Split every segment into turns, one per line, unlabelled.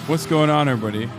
What's going on, everybody?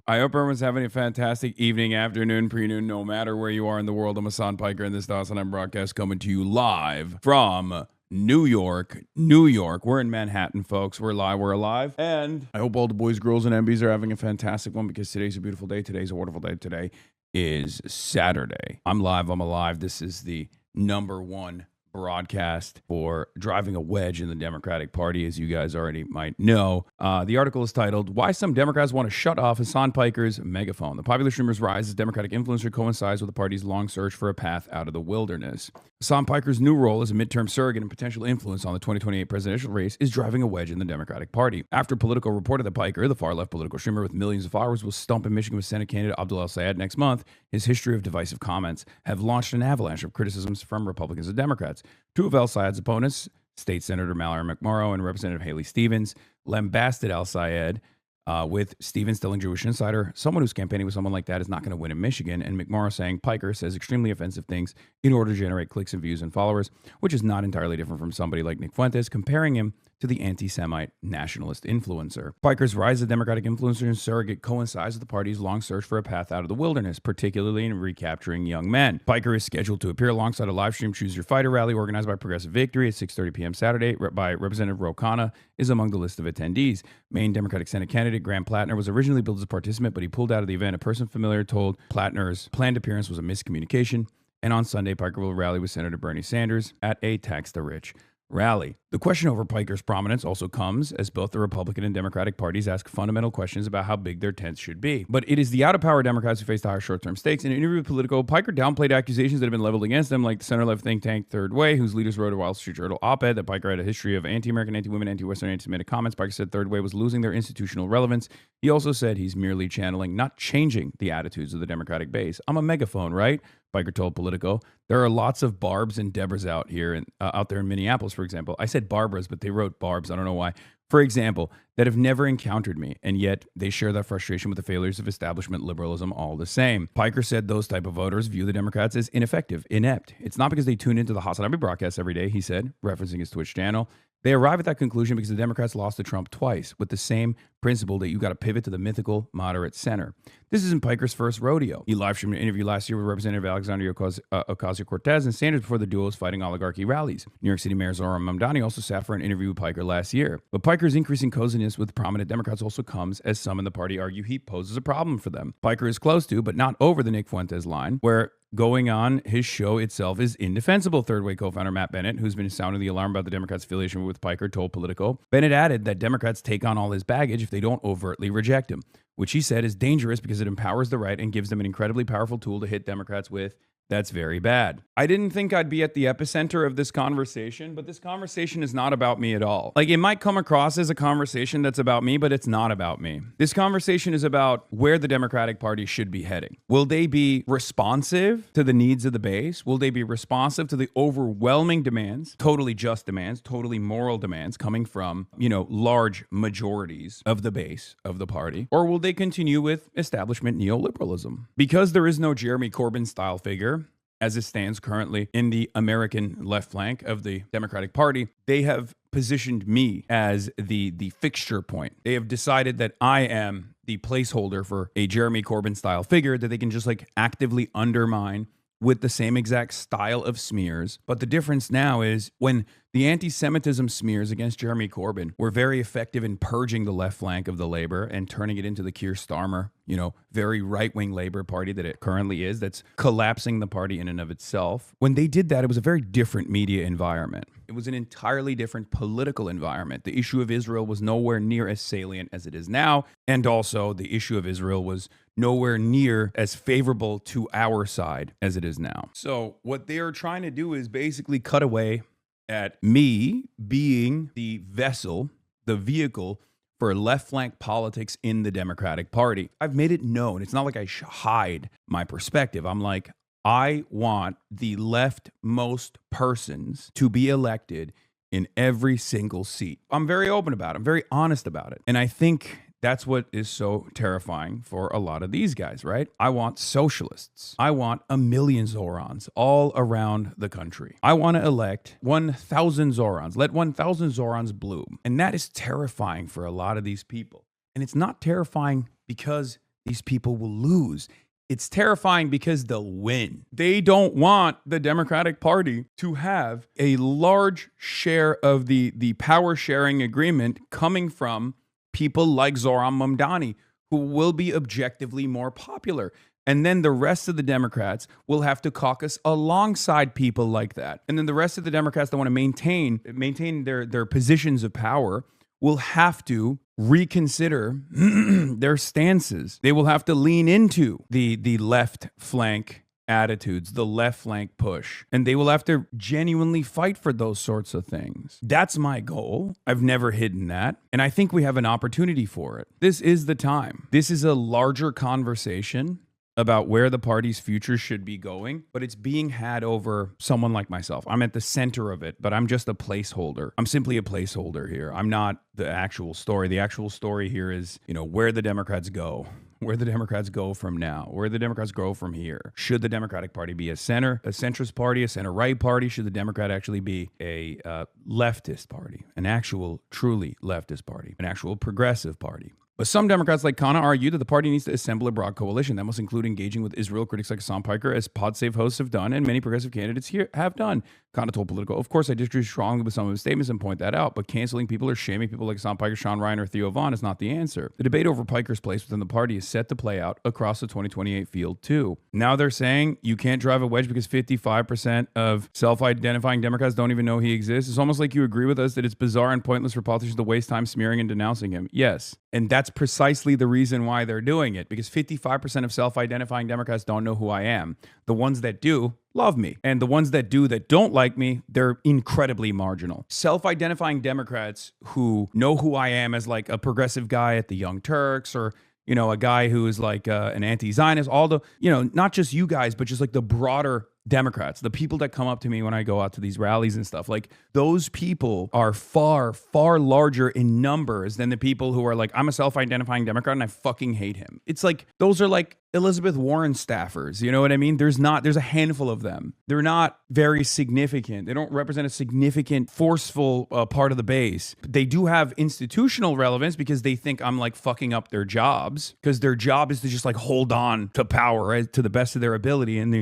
I hope everyone's having a fantastic evening, afternoon, pre-noon, no matter where you are in the world. I'm Hasan Piker, and this is the Hasan'S broadcast coming to you live from New York. We're in Manhattan, folks. We're live. We're alive. And I hope all the boys, girls, and MBs are having a fantastic one because today's a beautiful day. Today's a wonderful day. Today is Saturday. I'm live. I'm alive. This is the number one broadcast for driving a wedge in the Democratic Party, as you guys already might know. The article is titled, Why Some Democrats Want to Shut Off Hasan Piker's Megaphone. The popular streamer's rise as Democratic influencer coincides with the party's long search for a path out of the wilderness. Hasan Piker's new role as a midterm surrogate and potential influence on the 2028 presidential race is driving a wedge in the Democratic Party. After Politico reported that Piker, the far-left political streamer with millions of followers, will stump in Michigan with Senate candidate Abdul El-Sayed next month, his history of divisive comments have launched an avalanche of criticisms from Republicans and Democrats. Two of El-Sayed's opponents, State Senator Mallory McMorrow and Representative Haley Stevens, lambasted El-Sayed with Stevens telling Jewish Insider, someone who's campaigning with someone like that is not going to win in Michigan, and McMorrow saying Piker says extremely offensive things in order to generate clicks and views and followers, which is not entirely different from somebody like Nick Fuentes, comparing him to the anti-Semite nationalist influencer. Piker's rise as Democratic influencer and surrogate coincides with the party's long search for a path out of the wilderness, particularly in recapturing young men. Piker is scheduled to appear alongside a live stream Choose Your Fighter rally organized by Progressive Victory at 6:30 p.m. Saturday by Representative Ro Khanna is among the list of attendees. Maine Democratic Senate candidate Graham Plattner was originally billed as a participant, but he pulled out of the event. A person familiar told Plattner's planned appearance was a miscommunication. And on Sunday, Piker will rally with Senator Bernie Sanders at a Tax the Rich rally. The question over Piker's prominence also comes as both the Republican and Democratic parties ask fundamental questions about how big their tents should be. But it is the out-of-power Democrats who face the higher short-term stakes. In an interview with Politico, Piker downplayed accusations that have been leveled against them, like the center-left think tank Third Way, whose leaders wrote a Wall Street Journal op-ed that Piker had a history of anti-American, anti-women, anti-Western, anti-Semitic comments. Piker said Third Way was losing their institutional relevance. He also said he's merely channeling, not changing, the attitudes of the Democratic base. I'm a megaphone, right? Piker told Politico. There are lots of Barbs and Debras out here, and out there in Minneapolis, for example. I said Barbaras, but they wrote Barbs. I don't know why. For example, that have never encountered me, and yet they share that frustration with the failures of establishment liberalism all the same. Piker said those type of voters view the Democrats as ineffective, inept. It's not because they tune into the Hasan'S broadcast every day, he said, referencing his Twitch channel. They arrive at that conclusion because the Democrats lost to Trump twice, with the same principle that you got to pivot to the mythical moderate center. This isn't Piker's first rodeo. He live streamed an interview last year with Representative Alexandria Ocasio-Cortez and Sanders before the duos fighting oligarchy rallies. New York City Mayor Zohran Mamdani also sat for an interview with Piker last year. But Piker's increasing coziness with prominent Democrats also comes as some in the party argue he poses a problem for them. Piker is close to, but not over the Nick Fuentes line, where going on his show itself is indefensible, Third Way co-founder Matt Bennett, who's been sounding the alarm about the Democrats' affiliation with Piker, told Politico. Bennett added that Democrats take on all his baggage if they don't overtly reject him, which he said is dangerous because it empowers the right and gives them an incredibly powerful tool to hit Democrats with. That's very bad. I didn't think I'd be at the epicenter of this conversation, but this conversation is not about me at all. Like, it might come across as a conversation that's about me, but it's not about me. This conversation is about where the Democratic Party should be heading. Will they be responsive to the needs of the base? Will they be responsive to the overwhelming demands, totally just demands, totally moral demands coming from, large majorities of the base of the party? Or will they continue with establishment neoliberalism? Because there is no Jeremy Corbyn-style figure, as it stands currently in the American left flank of the Democratic Party, they have positioned me as the fixture point. They have decided that I am the placeholder for a Jeremy Corbyn-style figure that they can just actively undermine with the same exact style of smears. But the difference now is when the anti-Semitism smears against Jeremy Corbyn were very effective in purging the left flank of the Labor and turning it into the Keir Starmer, very right-wing Labor Party that it currently is, that's collapsing the party in and of itself. When they did that, it was a very different media environment. It was an entirely different political environment. The issue of Israel was nowhere near as salient as it is now. And also the issue of Israel was nowhere near as favorable to our side as it is now. So what they are trying to do is basically cut away at me being the vessel, the vehicle for left flank politics in the Democratic Party. I've made it known. It's not like I hide my perspective. I'm like, I want the leftmost persons to be elected in every single seat. I'm very open about it. I'm very honest about it. And I think that's what is so terrifying for a lot of these guys, right? I want socialists. I want a million Zorans all around the country. I want to elect 1,000 Zorans. Let 1,000 Zorans bloom. And that is terrifying for a lot of these people. And it's not terrifying because these people will lose. It's terrifying because they'll win. They don't want the Democratic Party to have a large share of the power sharing agreement coming from people like Zoran Mamdani, who will be objectively more popular. And then the rest of the Democrats will have to caucus alongside people like that. And then the rest of the Democrats that want to maintain their positions of power will have to reconsider their stances. They will have to lean into the left flank attitudes, the left flank push, and they will have to genuinely fight for those sorts of things. That's my goal. I've never hidden that, and I think we have an opportunity for it. This is the time. This is a larger conversation about where the party's future should be going, but it's being had over someone like myself. I'm at the center of it, but I'm just a placeholder. I'm simply a placeholder here. I'm not the actual story. The actual story here is, where the Democrats go. Where the Democrats go from now, where the Democrats grow from here. Should the Democratic Party be a centrist party, a center-right party? Should the Democrat actually be a leftist party, an actual, truly leftist party, an actual progressive party? But some Democrats like Khanna argue that the party needs to assemble a broad coalition that must include engaging with Israel critics like Hasan Piker, as PodSave hosts have done and many progressive candidates here have done. Khanna told Politico, of course, I disagree strongly with some of his statements and point that out, but canceling people or shaming people like Hasan Piker, Sean Ryan, or Theo Vaughn is not the answer. The debate over Piker's place within the party is set to play out across the 2028 field, too. Now they're saying you can't drive a wedge because 55% of self-identifying Democrats don't even know he exists. It's almost like you agree with us that it's bizarre and pointless for politicians to waste time smearing and denouncing him. Yes, and that's precisely the reason why they're doing it, because 55% of self-identifying Democrats don't know who I am. The ones that do love me. And the ones that do that don't like me, they're incredibly marginal. Self-identifying Democrats who know who I am as like a progressive guy at the Young Turks, or a guy who is like an anti-Zionist, all the, not just you guys, but just like the broader Democrats, the people that come up to me when I go out to these rallies and stuff, like those people are far, far larger in numbers than the people who are like, I'm a self-identifying Democrat and I fucking hate him. It's like, those are like Elizabeth Warren staffers, you know what I mean? There's a handful of them. They're not very significant. They don't represent a significant, forceful part of the base. But they do have institutional relevance because they think I'm like fucking up their jobs, because their job is to just like hold on to power, right, to the best of their ability. And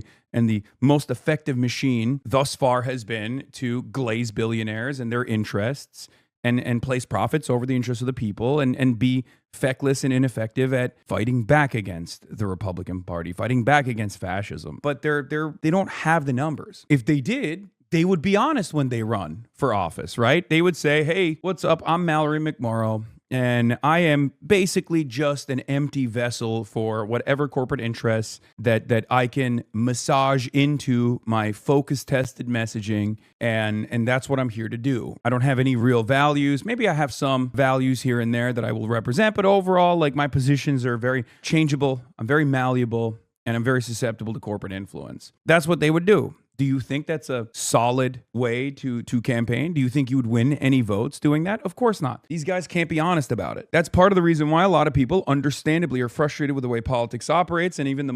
the most effective machine thus far has been to glaze billionaires and their interests and place profits over the interests of the people and be feckless and ineffective at fighting back against the Republican Party, fighting back against fascism. But they don't have the numbers. If they did, they would be honest when they run for office, right? They would say, hey, what's up? I'm Mallory McMorrow, and I am basically just an empty vessel for whatever corporate interests that I can massage into my focus-tested messaging, and that's what I'm here to do. I don't have any real values. Maybe I have some values here and there that I will represent, but overall, like, my positions are very changeable. I'm very malleable, and I'm very susceptible to corporate influence. That's what they would do. Do you think that's a solid way to campaign? Do you think you would win any votes doing that? Of course not. These guys can't be honest about it. That's part of the reason why a lot of people, understandably, are frustrated with the way politics operates. And even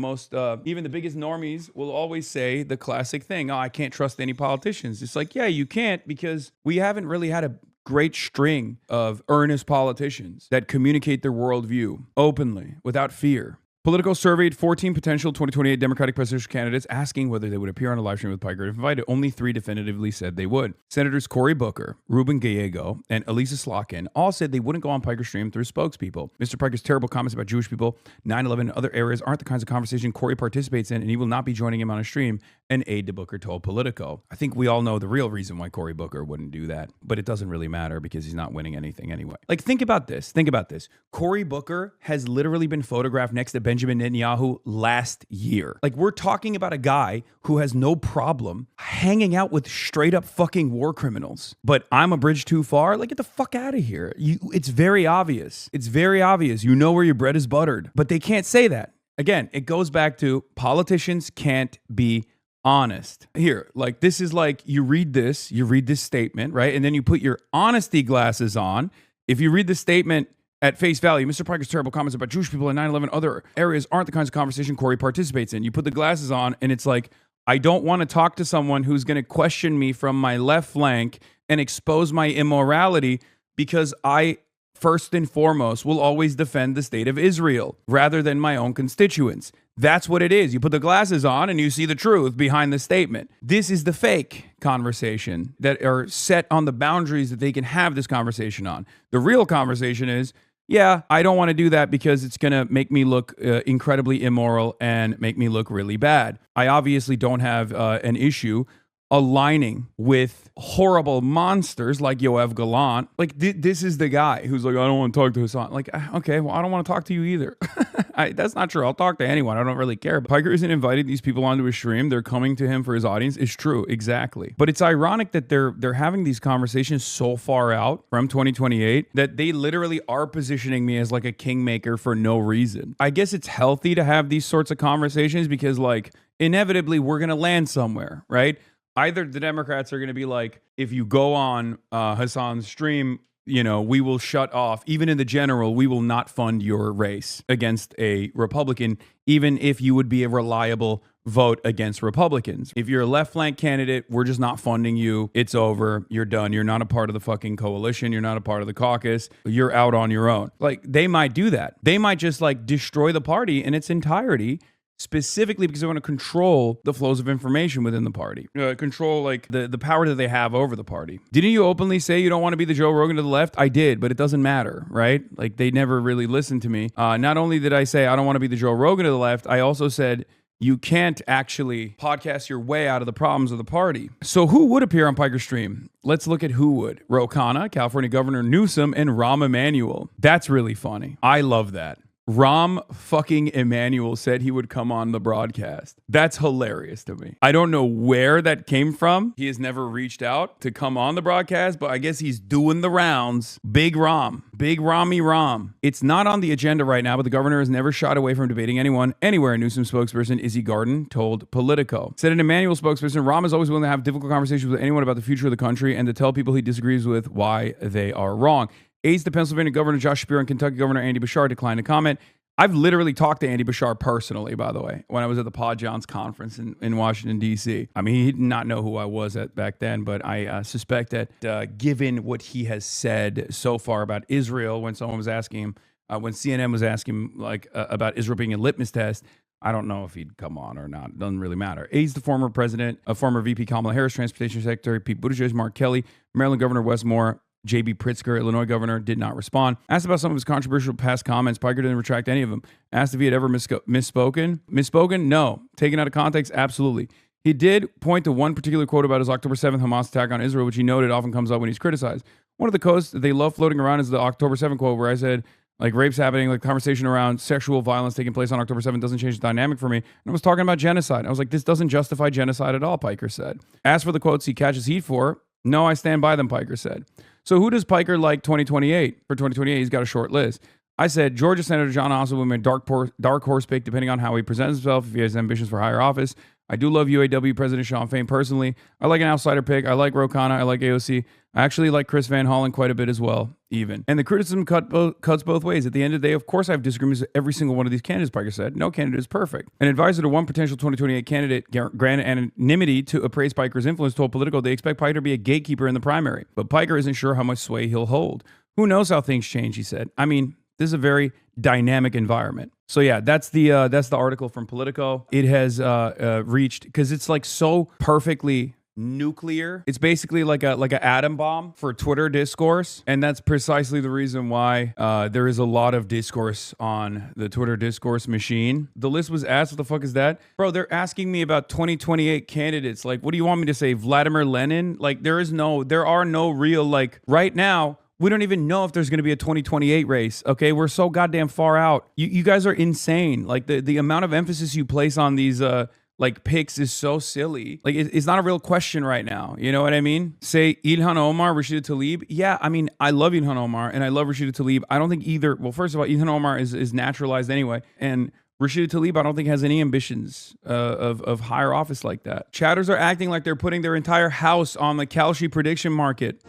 even the biggest normies will always say the classic thing, oh, I can't trust any politicians. It's like, yeah, you can't, because we haven't really had a great string of earnest politicians that communicate their worldview openly, without fear. Politico surveyed 14 potential 2028 Democratic presidential candidates asking whether they would appear on a live stream with Piker if invited. Only 3 definitively said they would. Senators Cory Booker, Ruben Gallego, and Elisa Slotkin all said they wouldn't go on Piker's stream through spokespeople. Mr. Piker's terrible comments about Jewish people, 9/11, and other areas aren't the kinds of conversation Cory participates in, and he will not be joining him on a stream, an aide to Booker told Politico. I think we all know the real reason why Cory Booker wouldn't do that, but it doesn't really matter because he's not winning anything anyway. Like, think about this. Cory Booker has literally been photographed next to Benjamin Netanyahu last year. Like, we're talking about a guy who has no problem hanging out with straight up fucking war criminals. But I'm a bridge too far? Like, get the fuck out of here. It's very obvious. It's very obvious. You know where your bread is buttered. But they can't say that. Again, it goes back to politicians can't be honest. Here, like, this is like, you read this statement, right? And then you put your honesty glasses on. If you read the statement at face value, Mr. Piker's terrible comments about Jewish people and 9/11 other areas aren't the kinds of conversation Cory participates in. You put the glasses on and it's like, I don't want to talk to someone who's going to question me from my left flank and expose my immorality because I first and foremost, will always defend the state of Israel rather than my own constituents. That's what it is. You put the glasses on and you see the truth behind the statement. This is the fake conversation that are set on the boundaries that they can have this conversation on. The real conversation is, yeah, I don't want to do that because it's going to make me look incredibly immoral and make me look really bad. I obviously don't have an issue aligning with horrible monsters like Yoav Gallant. Like, this is the guy who's like, I don't want to talk to Hasan. Like, okay, well, I don't want to talk to you either. That's not true. I'll talk to anyone. I don't really care. But Piker isn't inviting these people onto his stream. They're coming to him for his audience. It's true. Exactly. But it's ironic that they're having these conversations so far out from 2028 that they literally are positioning me as like a kingmaker for no reason. I guess it's healthy to have these sorts of conversations because, like, inevitably we're going to land somewhere, right? Either the Democrats are going to be like, if you go on Hasan's stream, you know, we will shut off, even in the general, we will not fund your race against a Republican, even if you would be a reliable vote against Republicans. If you're a left flank candidate, we're just not funding you. It's over. You're done. You're not a part of the fucking coalition. You're not a part of the caucus. You're out on your own. Like, they might do that. They might just like destroy the party in its entirety, specifically because they want to control the flows of information within the party, control like the power that they have over the party. Didn't you openly say you don't want to be the Joe Rogan to the left? I did, but it doesn't matter, right? Like, they never really listened to me. Not only did I say I don't want to be the Joe Rogan to the left, I also said you can't actually podcast your way out of the problems of the party. So who would appear on Piker's stream? Let's look at who would. Ro Khanna, California Governor Newsom, and Rahm Emanuel. That's really funny. I love that. Rahm fucking Emanuel said he would come on the broadcast. That's hilarious to me. I don't know where that came from. He has never reached out to come on the broadcast, but I guess he's doing the rounds. Big Rahm. Big Rami Rahm. It's not on the agenda right now, but the governor has never shied away from debating anyone anywhere. Newsom spokesperson Izzy Garden told Politico. Said an Emanuel spokesperson, Rahm is always willing to have difficult conversations with anyone about the future of the country and to tell people he disagrees with why they are wrong. Aides to Pennsylvania Governor Josh Shapiro and Kentucky Governor Andy Bashar declined to comment. I've literally talked to Andy Bashar personally, by the way, when I was at the Pod Johns conference in Washington, D.C. I mean, he did not know who I was back then, but I suspect that given what he has said so far about Israel, when someone was asking him, when CNN was asking him like about Israel being a litmus test, I don't know if he'd come on or not. It doesn't really matter. Aides to former president, former VP Kamala Harris, Transportation Secretary Pete Buttigieg, Mark Kelly, Maryland Governor Wes Moore, J.B. Pritzker, Illinois governor, did not respond. Asked about some of his controversial past comments. Piker didn't retract any of them. Asked if he had ever misspoken. Misspoken? No. Taken out of context? Absolutely. He did point to one particular quote about his October 7th Hamas attack on Israel, which he noted often comes up when he's criticized. One of the quotes that they love floating around is the October 7th quote where I said, like, rape's happening, like conversation around sexual violence taking place on October 7th doesn't change the dynamic for me. And I was talking about genocide. I was like, this doesn't justify genocide at all, Piker said. As for the quotes he catches heat for, no, I stand by them, Piker said. So who does Piker like 2028? For 2028, he's got a short list. I said Georgia Senator John Ossoff would be a dark horse pick depending on how he presents himself, if he has ambitions for higher office. I do love UAW President Sean Fain personally. I like an outsider pick. I like Ro Khanna. I like AOC. I actually like Chris Van Hollen quite a bit as well, even. And the criticism cuts both ways. At the end of the day, of course, I have disagreements with every single one of these candidates, Piker said. No candidate is perfect. An advisor to one potential 2028 candidate granted anonymity to appraise Piker's influence told Politico they expect Piker to be a gatekeeper in the primary. But Piker isn't sure how much sway he'll hold. Who knows how things change, he said. I mean, this is a very dynamic environment. So yeah, that's the article from Politico. It has reached, because it's like so perfectly nuclear. It's basically like an atom bomb for Twitter discourse, and that's precisely the reason why there is a lot of discourse on the Twitter discourse machine. The list was asked, what the fuck is that? Bro, they're asking me about 2028 candidates. Like, what do you want me to say? Vladimir Lenin? Like, there are no real, like, right now, we don't even know if there's going to be a 2028 race, okay? We're so goddamn far out. You guys are insane. Like, the amount of emphasis you place on these like picks is so silly. Like, it's not a real question right now. You know what I mean? Say Ilhan Omar, Rashida Tlaib. Yeah, I mean, I love Ilhan Omar and I love Rashida Tlaib. I don't think either. Well, first of all, Ilhan Omar is naturalized anyway. And Rashida Tlaib, I don't think has any ambitions of higher office like that. Chatters are acting like they're putting their entire house on the Kalshi prediction market.